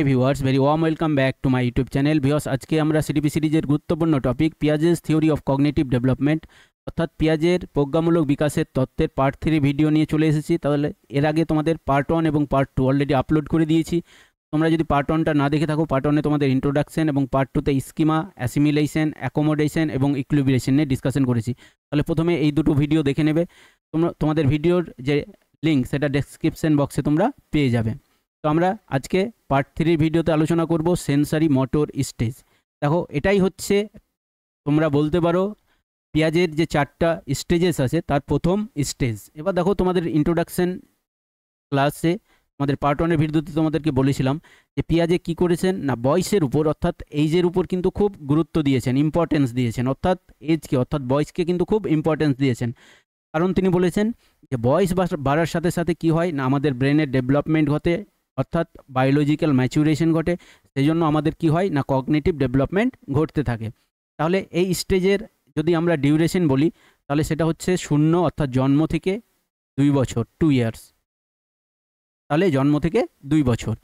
Viewers very warm welcome back to my YouTube channel. Viewers আজকে আমরা CDP সিরিজের গুরুত্বপূর্ণ topic Piaget's theory of cognitive development অর্থাৎ পিয়াজের প্রজ্ঞামূলক বিকাশের তত্ত্বের পার্ট 3 ভিডিও নিয়ে চলে এসেছি। তাহলে এর আগে তোমাদের পার্ট 1 এবং পার্ট 2 অলরেডি আপলোড করে দিয়েছি। তোমরা যদি পার্ট 1টা না দেখে থাকো, পার্ট 1-এ তোমাদের ইন্ট্রোডাকশন এবং পার্ট 2-তে স্কিমা, অ্যাসিমিলেশন, অ্যাকোমোডেশন এবং ইকুইলিব্রেশন নিয়ে ডিসকাশন করেছি। তাহলে প্রথমে এই দুটো ভিডিও দেখে নেবে। তোমাদের ভিডিওর যে লিঙ্ক সেটা ডেসক্রিপশন বক্সে তোমরা পেয়ে যাবে। তো আমরা আজকে পার্ট 3 ভিডিওতে আলোচনা করব সেন্সারি মোটর স্টেজ। দেখো এটাই হচ্ছে তোমরা বলতে পারো পিয়াজের যে 4টা স্টেজেস আছে তার প্রথম স্টেজ। এবার দেখো তোমাদের ইন্ট্রোডাকশন ক্লাসে আমাদের পার্ট 1-এর ভিডিওতে তোমাদেরকে বলেছিলাম যে পিয়াজে কি করেছেন না বয়সের উপর অর্থাৎ এইজের উপর কিন্তু খুব গুরুত্ব দিয়েছেন, ইম্পর্টেন্স দিয়েছেন, অর্থাৎ এজকে অর্থাৎ বয়সকে কিন্তু খুব ইম্পর্টেন্স দিয়েছেন। কারণ তিনি বলেছেন যে বয়স বাড়ার সাথে সাথে কি হয় না আমাদের ব্রেনের ডেভেলপমেন্ট ঘটে, অর্থাৎ বায়োলজিক্যাল ম্যাচুরেশন ঘটে। সেই জন্য আমাদের কি হয় না কগনিটিভ ডেভেলপমেন্ট ঘটতে থাকে। তাহলে এই স্টেজের যদি আমরা ডিউরেশন বলি তাহলে সেটা হচ্ছে 0 অর্থাৎ জন্ম থেকে 2 বছর, 2 ইয়ার্স। তাহলে জন্ম থেকে 2 বছর।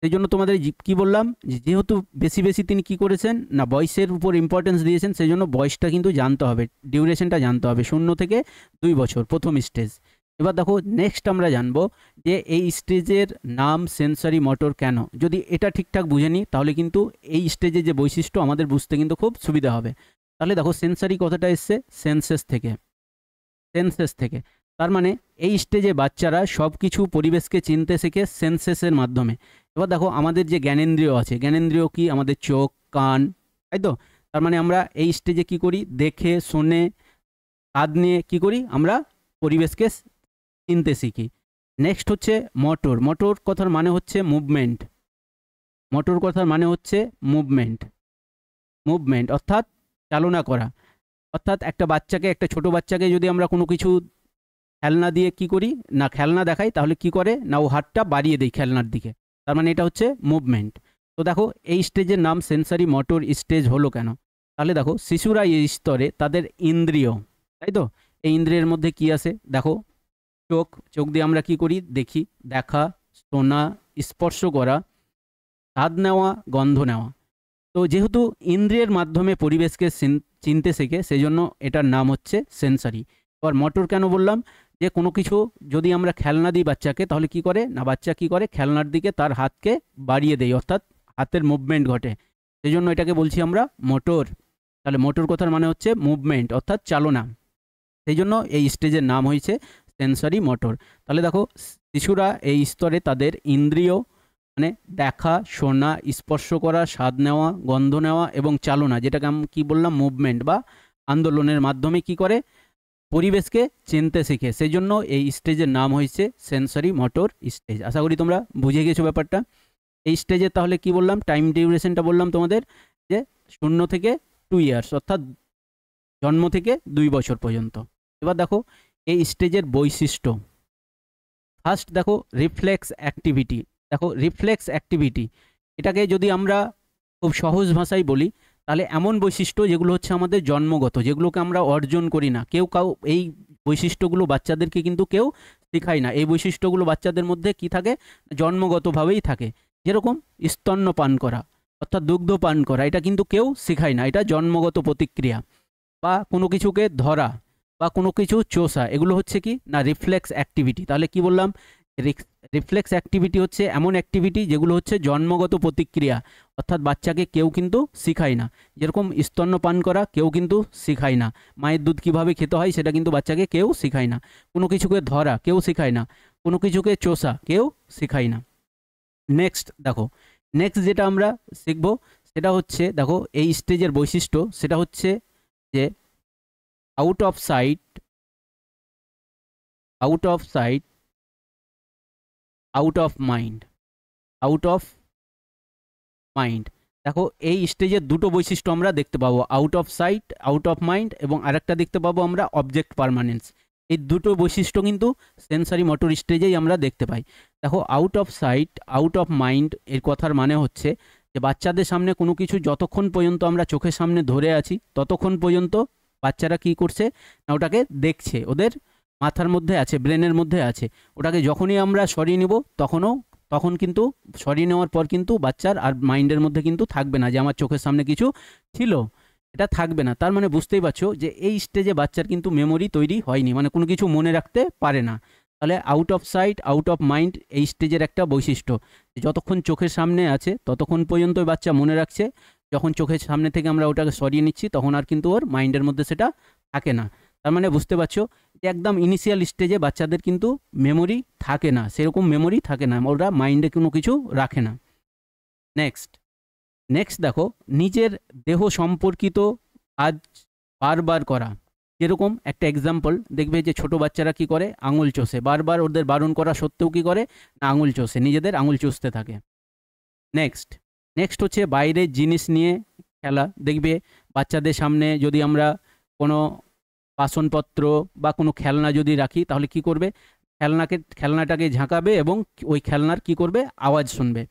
সেই জন্য তোমাদের কি বললাম যেহেতু বেশি তিনি কি করেছেন না বয়সের উপর ইম্পর্টেন্স দিয়েছেন, সেই জন্য বয়সটা কিন্তু জানতে হবে, ডিউরেশনটা জানতে হবে। 0 থেকে 2 বছর প্রথম স্টেজ। এবার দেখো নেক্সট আমরা জানবো যে এই স্টেজের নাম সেন্সারি মোটর কেন। যদি এটা ঠিকঠাক বুঝে নিই তাহলে কিন্তু এই স্টেজের যে বৈশিষ্ট্য আমাদের বুঝতে কিন্তু খুব সুবিধা হবে। তাহলে দেখো সেন্সারি কথাটা এসছে সেন্সেস থেকে। তার মানে এই স্টেজে বাচ্চারা সব কিছু পরিবেশকে চিনতে শেখে সেন্সেসের মাধ্যমে। এবার দেখো আমাদের যে জ্ঞানেন্দ্রিয় আছে, জ্ঞানেন্দ্রিয় কি আমাদের চোখ, কান, তাই তো। তার মানে আমরা এই স্টেজে কি করি, দেখে শুনে কাঁধ নিয়ে কি করি আমরা পরিবেশকে চিনতে শিখি। নেক্সট হচ্ছে মোটর কথার মানে হচ্ছে মুভমেন্ট। মুভমেন্ট অর্থাৎ চালনা করা। অর্থাৎ একটা ছোট বাচ্চাকে যদি আমরা কোনো কিছু খেলনা দিয়ে কি করি না খেলনা দেখাই তাহলে কি করে না ও হাতটা বাড়িয়ে দেয় খেলনার দিকে। তার মানে এটা হচ্ছে মুভমেন্ট। তো দেখো এই স্টেজের নাম সেন্সারি মোটর স্টেজ হলো কেন। তাহলে দেখো শিশুরা এই স্তরে তাদের ইন্দ্রিয়, তাই তো, এই ইন্দ্রিয়ের মধ্যে কি আসে দেখো চোখ দিয়ে আমরা কি করি দেখি, দেখা, শোনা, স্পর্শ করা, স্বাদ নেওয়া, গন্ধ নেওয়া। তো যেহেতু ইন্দ্রিয়ের মাধ্যমে পরিবেশকে চিনতে শেখে সেই জন্য এটার নাম হচ্ছে সেন্সারি। এবার মোটর কেন বললাম যে কোনো কিছু যদি আমরা খেলনা দিই বাচ্চাকে তাহলে কি করে না বাচ্চা কি করে খেলনার দিকে তার হাতকে বাড়িয়ে দেয়, অর্থাৎ হাতের মুভমেন্ট ঘটে। সেই জন্য এটাকে বলছি আমরা মোটর। তাহলে মোটর কথার মানে হচ্ছে মুভমেন্ট অর্থাৎ চালনা। সেই জন্য এই স্টেজের নাম হয়েছে সেন্সারি মোটর। তাহলে দেখো শিশুরা এই স্তরে তাদের ইন্দ্রিয় মানে দেখা, শোনা, স্পর্শ করা, স্বাদ নেওয়া, গন্ধ নেওয়া এবং চালনা, যেটাকে আমি কী বললাম মুভমেন্ট বা আন্দোলনের মাধ্যমে কি করে পরিবেশকে চিনতে শিখে। সেই জন্য এই স্টেজের নাম হয়েছে সেন্সারি মোটর স্টেজ। আশা করি তোমরা বুঝে গেছো ব্যাপারটা। এই স্টেজে তাহলে কি বললাম টাইম ডিউরেশনটা বললাম তোমাদের যে 0 থেকে 2 ইয়ার্স অর্থাৎ জন্ম থেকে 2 বছর পর্যন্ত। এবার দেখো এই স্টেজের বৈশিষ্ট্য। ফার্স্ট দেখো রিফ্লেক্স অ্যাক্টিভিটি। দেখো রিফ্লেক্স অ্যাক্টিভিটি এটাকে যদি আমরা খুব সহজ ভাষায় বলি তাহলে এমন বৈশিষ্ট্য যেগুলো হচ্ছে আমাদের জন্মগত, যেগুলোকে আমরা অর্জন করি না। এই বৈশিষ্ট্যগুলো বাচ্চাদেরকে কিন্তু কেউ শেখায় না। এই বৈশিষ্ট্যগুলো বাচ্চাদের মধ্যে কি থাকে জন্মগতভাবেই থাকে। যেরকম স্তন্যপান করা অর্থাৎ দুগ্ধ পান করা, এটা কিন্তু কেউ শেখায় না, এটা জন্মগত প্রতিক্রিয়া। বা কোনো কিছুকে ধরা বা কোনো কিছু চোষা, এগুলো হচ্ছে কি না রিফ্লেক্স অ্যাক্টিভিটি। তাহলে কি বললাম রিফ্লেক্স অ্যাক্টিভিটি হচ্ছে এমন অ্যাক্টিভিটি যেগুলো হচ্ছে জন্মগত প্রতিক্রিয়া, অর্থাৎ বাচ্চাকে কেউ কিন্তু শেখায় না। যেরকম স্তন্যপান করা কেউ কিন্তু শেখায় না, মায়ের দুধ কীভাবে খেতে হয় সেটা কিন্তু বাচ্চাকে কেউ শেখায় না। কোনো কিছুকে ধরা কেউ শেখায় না, কোনো কিছুকে চোষা কেউ শেখায় না। নেক্সট যেটা আমরা শিখব সেটা হচ্ছে দেখো এই স্টেজের বৈশিষ্ট্য, সেটা হচ্ছে যে out of sight, out of mind. দেখো এই স্টেজের দুটো বৈশিষ্ট্য আমরা দেখতে পাবো, out of sight, out of mind, এবং আরেকটা দেখতে পাবো আমরা অবজেক্ট পারমানেন্স। এই দুটো বৈশিষ্ট্য কিন্তু সেন্সারি মোটর স্টেজেই আমরা দেখতে পাই। দেখো out of sight, out of mind এর কথার মানে হচ্ছে যে বাচ্চাদের সামনে কোনো কিছু যতক্ষণ পর্যন্ত আমরা চোখের সামনে ধরে আছি ততক্ষণ পর্যন্ত বাচ্চারা কি করছে না ওটাকে দেখছে, ওদের মাথার মধ্যে আছে, ব্রেনের মধ্যে আছে। ওটাকে যখনই আমরা সরিয়ে নিব তখন কিন্তু সরিয়ে নেওয়ার পর কিন্তু বাচ্চার আর মাইন্ডের মধ্যে কিন্তু থাকবে না যে আমার চোখের সামনে কিছু ছিল, এটা থাকবে না। তার মানে বুঝতেই পারছো যে এই স্টেজে বাচ্চার কিন্তু মেমোরি তৈরি হয়নি, মানে কোনো কিছু মনে রাখতে পারে না। তাহলে out of sight out of mind এই স্টেজের একটা বৈশিষ্ট্য, যতক্ষণ চোখের সামনে আছে ততক্ষণ পর্যন্ত বাচ্চা মনে রাখছে, যখন চোখের সামনে থেকে আমরা ওটাকে সরিয়ে নিচ্ছি তখন আর কিন্তু ওর মাইন্ডের মধ্যে সেটা থাকে না। তার মানে বুঝতে পারছো যে একদম ইনিশিয়াল স্টেজে বাচ্চাদের কিন্তু মেমোরি থাকে না, সেরকম মেমোরি থাকে না, ওরা মাইন্ডে কোনো কিছু রাখে না। নেক্সট দেখো, নিজের দেহ সম্পর্কিত কাজ বারবার করা। যেরকম একটা এক্সাম্পল দেখবে যে ছোট বাচ্চারা কি করে, আঙুল চষে, বারবার ওদের বারণ করা সত্ত্বেও কি করে না আঙুল চষে, নিজেদের আঙুল চষতে থাকে। নেক্সট হচ্ছে বাইরের জিনিস নিয়ে খেলা। দেখবে বাচ্চাদের সামনে যদি আমরা কোনো বাসনপত্র বা কোনো খেলনা যদি রাখি তাহলে কি করবে, খেলনাটাকে ঝাঁকাবে এবং ওই খেলনার কি করবে আওয়াজ শুনবে।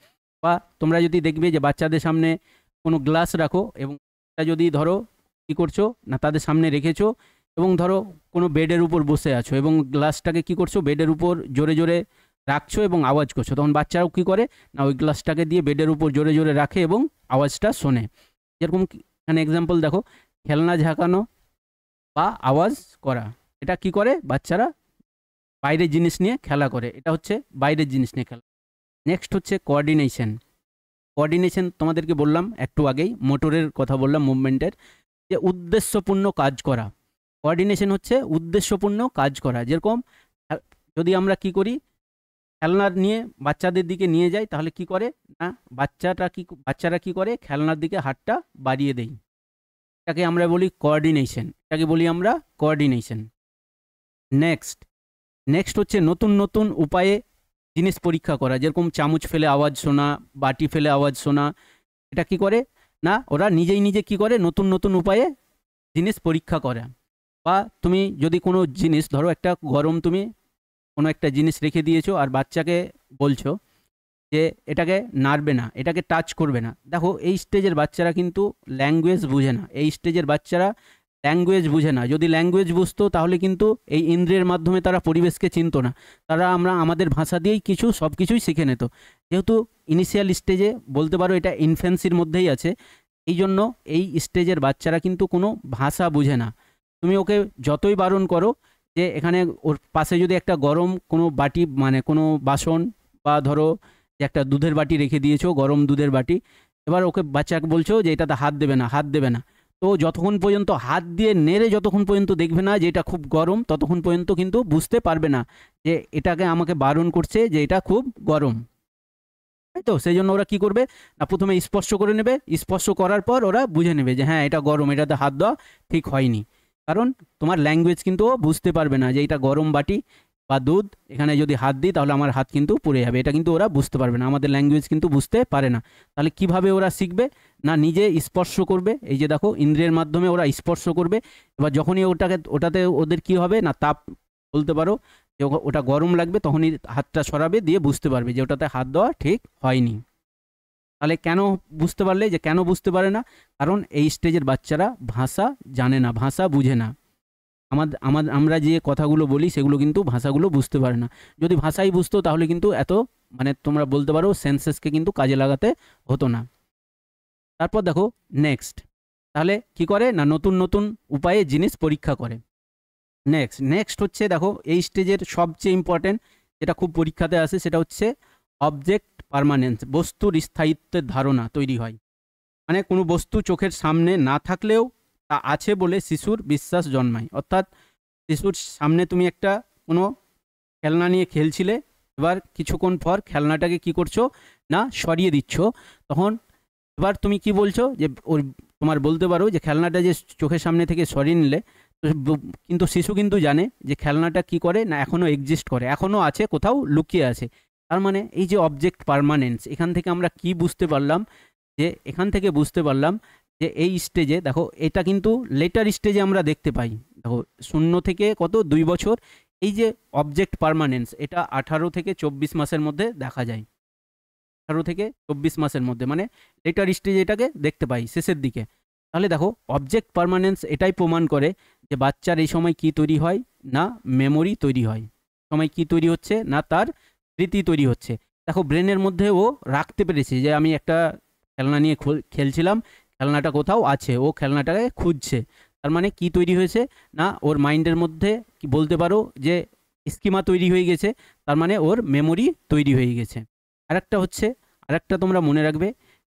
বা তোমরা যদি দেখবে যে বাচ্চাদের সামনে কোনো গ্লাস রাখো এবং এটা যদি ধরো কি করছো না তাদের সামনে রেখেছো এবং ধরো কোনো বেডের উপর বসে আছো এবং গ্লাসটাকে কি করছো বেডের উপর জোরে জোরে রাখছো এবং আওয়াজ করছো, তখন বাচ্চারাও কি করে না ওই গ্লাসটাকে দিয়ে বেডের উপর জোরে জোরে রাখে এবং আওয়াজটা শোনে। যেরকম এখানে এক্সাম্পল দেখো, খেলনা ঝাঁকানো বা আওয়াজ করা, এটা কি করে বাচ্চারা বাইরের জিনিস নিয়ে খেলা করে, এটা হচ্ছে বাইরের জিনিস নিয়ে খেলা। নেক্সট হচ্ছে কোঅর্ডিনেশন তোমাদেরকে বললাম একটু আগেই, মোটরের কথা বললাম, মুভমেন্টের, যে উদ্দেশ্যপূর্ণ কাজ করা। কোঅর্ডিনেশন হচ্ছে উদ্দেশ্যপূর্ণ কাজ করা। যেরকম যদি আমরা কি করি খেলনা নিয়ে বাচ্চাদের দিকে নিয়ে যাই তাহলে কি করে না বাচ্চারা কি করে খেলনার দিকে হাতটা বাড়িয়ে দেয়, এটাকে আমরা বলি কোঅর্ডিনেশন। নেক্সট হচ্ছে নতুন নতুন উপায়ে জিনিস পরীক্ষা করা। যেরকম চামচ ফেলে আওয়াজ শোনা, বাটি ফেলে আওয়াজ শোনা, এটা কি করে না ওরা নিজে কি করে নতুন নতুন উপায়ে জিনিস পরীক্ষা করে। বা তুমি যদি কোনো জিনিস ধরো একটা গরম তুমি কোনো একটা জিনিস রেখে দিয়েছো আর বাচ্চাকে বলছো যে এটাকে নাড়বে না, এটাকে টাচ করবে না। দেখো এই স্টেজের বাচ্চারা কিন্তু ল্যাঙ্গুয়েজ বুঝে না, ল্যাঙ্গুয়েজ বুঝে না। যদি ল্যাঙ্গুয়েজ বুঝতো তাহলে কিন্তু এই ইন্দ্রিয়ের মাধ্যমে তারা পরিবেশকে চিনতো না, আমাদের ভাষা দিয়েই সব কিছুই শিখে নিত। যেহেতু ইনিশিয়াল স্টেজে বলতে পারো এটা ইনফ্যান্সির মধ্যেই আছে, এই জন্য এই স্টেজের বাচ্চারা কিন্তু কোনো ভাষা বুঝে না। তুমি ওকে যতই বারণ করো যে এখানে ওর পাশে যদি একটা গরম কোনো বাটি মানে কোনো বাসন বা ধরো যে একটা দুধের বাটি রেখে দিয়েছো, গরম দুধের বাটি, এবার ওকে বাচ্চাকে বলছো যে এটাতে হাত দেবে না, তো যতক্ষণ পর্যন্ত হাত দিয়ে নেড়ে যতক্ষণ পর্যন্ত দেখবে না যে এটা খুব গরম ততক্ষণ পর্যন্ত কিন্তু বুঝতে পারবে না যে এটাকে আমাকে বারণ করছে যে এটা খুব গরম, তাই তো? সেই জন্য ওরা কি করবে না প্রথমে স্পর্শ করে নেবে, স্পর্শ করার পর ওরা বুঝে নেবে যে হ্যাঁ এটা গরম, এটাতে হাত দেওয়া ঠিক হয়নি। কারণ তোমার ল্যাঙ্গুয়েজ কিন্তু ও বুঝতে পারবে না যে এটা গরম বাটি বা দুধ, এখানে যদি হাত দিই তাহলে আমার হাত কিন্তু পুড়ে যাবে, এটা কিন্তু ওরা বুঝতে পারবে না, আমাদের ল্যাঙ্গুয়েজ কিন্তু বুঝতে পারে না। তাহলে কিভাবে ওরা শিখবে না নিজে স্পর্শ করবে, এই যে দেখো ইন্দ্রিয়ের মাধ্যমে ওরা স্পর্শ করবে। এবার যখনই ওটাতে ওদের কি হবে না তাপ বলতে পারো যে ওটা গরম লাগবে, তখনই হাতটা সরাবে, দিয়ে বুঝতে পারবে যে ওটাতে হাত দেওয়া ঠিক হয়নি। তাহলে কেন বুঝতে পারলে যে কেন বুঝতে পারে না, কারণ এই স্টেজের বাচ্চারা ভাষা জানে না, ভাষা বুঝে না। আমরা যে কথাগুলো বলি সেগুলো কিন্তু ভাষাগুলো বুঝতে পারে না। যদি ভাষাই বুঝতো তাহলে কিন্তু এত মানে তোমরা বলতে পারো সেন্সেসকে কিন্তু কাজে লাগাতে হতো না। তারপর দেখো তাহলে কি করে না নতুন নতুন উপায়ে জিনিস পরীক্ষা করে। নেক্সট হচ্ছে দেখো এই স্টেজের সবচেয়ে ইম্পর্টেন্ট যেটা খুব পরীক্ষাতে আসে সেটা হচ্ছে অবজেক্ট পার্মানেন্স, বস্তুর স্থায়িত্বের ধারণা তৈরি হয়। মানে কোনো বস্তু চোখের সামনে না থাকলেও তা আছে বলে শিশুর বিশ্বাস জন্মায়। অর্থাৎ শিশুর সামনে তুমি একটা কোনো খেলনা নিয়ে খেলছিলে, এবার কিছুক্ষণ পর খেলনাটাকে কি করছো না সরিয়ে দিচ্ছ, তখন এবার তুমি কি বলছো যে তোমার বলতে পারো যে খেলনাটা যে চোখের সামনে থেকে সরিয়ে নিলে, কিন্তু শিশু কিন্তু জানে যে খেলনাটা কি করে না এখনও এক্সিস্ট করে, এখনও আছে, কোথাও লুকিয়ে আছে। তার মানে এই যে অবজেক্ট পার্মানেন্স, এখান থেকে আমরা কি বুঝতে পারলাম যে এই স্টেজে দেখো এটা কিন্তু লেটার স্টেজে আমরা দেখতে পাই। দেখো 0 থেকে 2 বছর এই যে অবজেক্ট পার্মানেন্স এটা 18 থেকে 24 মাসের মধ্যে দেখা যায়। 18 থেকে 24 মাসের মধ্যে মানে লেটার স্টেজে এটাকে দেখতে পাই শেষের দিকে। তাহলে দেখো অবজেক্ট পার্মানেন্স এটাই প্রমাণ করে যে বাচ্চার এই সময় কি তৈরি হয় না মেমোরি তৈরি হয়, সময় কি তৈরি হচ্ছে না তার স্মৃতি তৈরি হচ্ছে। দেখো ব্রেনের মধ্যে ও রাখতে পেরেছে যে আমি একটা খেলনা নিয়ে খেলছিলাম, খেলনাটা কোথাও আছে, ও খেলনাটাকে খুঁজছে। তার মানে কি তৈরি হয়েছে না ওর মাইন্ডের মধ্যে কি বলতে পারো যে স্কিমা তৈরি হয়ে গেছে, তার মানে ওর মেমোরি তৈরি হয়ে গেছে। আরেকটা হচ্ছে, আরেকটা তোমরা মনে রাখবে,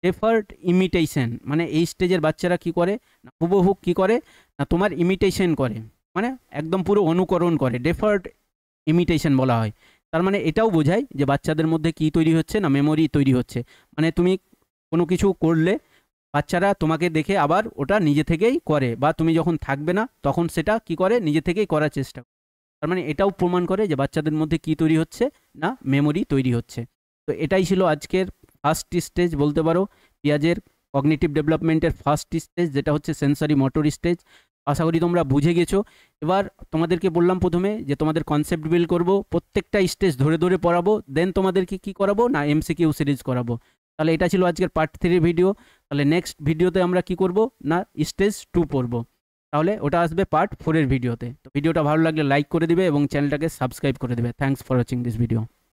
ডেফার্ড ইমিটেশন, মানে এই স্টেজের বাচ্চারা কি করে না হুবহু কি করে না তোমার ইমিটেশন করে, মানে একদম পুরো অনুকরণ করে, ডেফার্ড ইমিটেশন বলা হয়। তার মানে এটাও বোঝায় যে বাচ্চাদের মধ্যে কি তৈরি হচ্ছে না মেমোরি তৈরি হচ্ছে। মানে তুমি কোনো কিছু করলে বাচ্চারা তোমাকে দেখে আবার ওটা নিজে থেকেই করে, বা তুমি যখন থাকবে না তখন সেটা কি করে নিজে থেকেই করার চেষ্টা করে। তার মানে এটাও প্রমাণ করে যে বাচ্চাদের মধ্যে কি তৈরি হচ্ছে না মেমোরি তৈরি হচ্ছে। তো এটাই ছিল আজকের ফার্স্ট স্টেজ বলতে পারো, পিঁয়াজের কগনিটিভ ডেভেলপমেন্টের ফার্স্ট স্টেজ, যেটা হচ্ছে সেন্সরি মোটর স্টেজ। আশা করি তোমরা বুঝে গেছো। এবার তোমাদেরকে বললাম প্রথমে যে তোমাদের কনসেপ্ট বিল্ড করব, প্রত্যেকটা স্টেজ ধরে ধরে পড়াবো, দেন তোমাদেরকে কি করাবো না এমসিকিউ সিরিজ করাবো। তাহলে এটা ছিল আজকের পার্ট 3 ভিডিও। তাহলে নেক্সট ভিডিওতে আমরা কি করব না স্টেজ 2 পড়বো, তাহলে ওটা আসবে পার্ট 4 ভিডিওতে। তো ভিডিওটা ভালো লাগলে লাইক করে দিবে এবং চ্যানেলটাকে সাবস্ক্রাইব করে দেবে। Thanks for watching this video.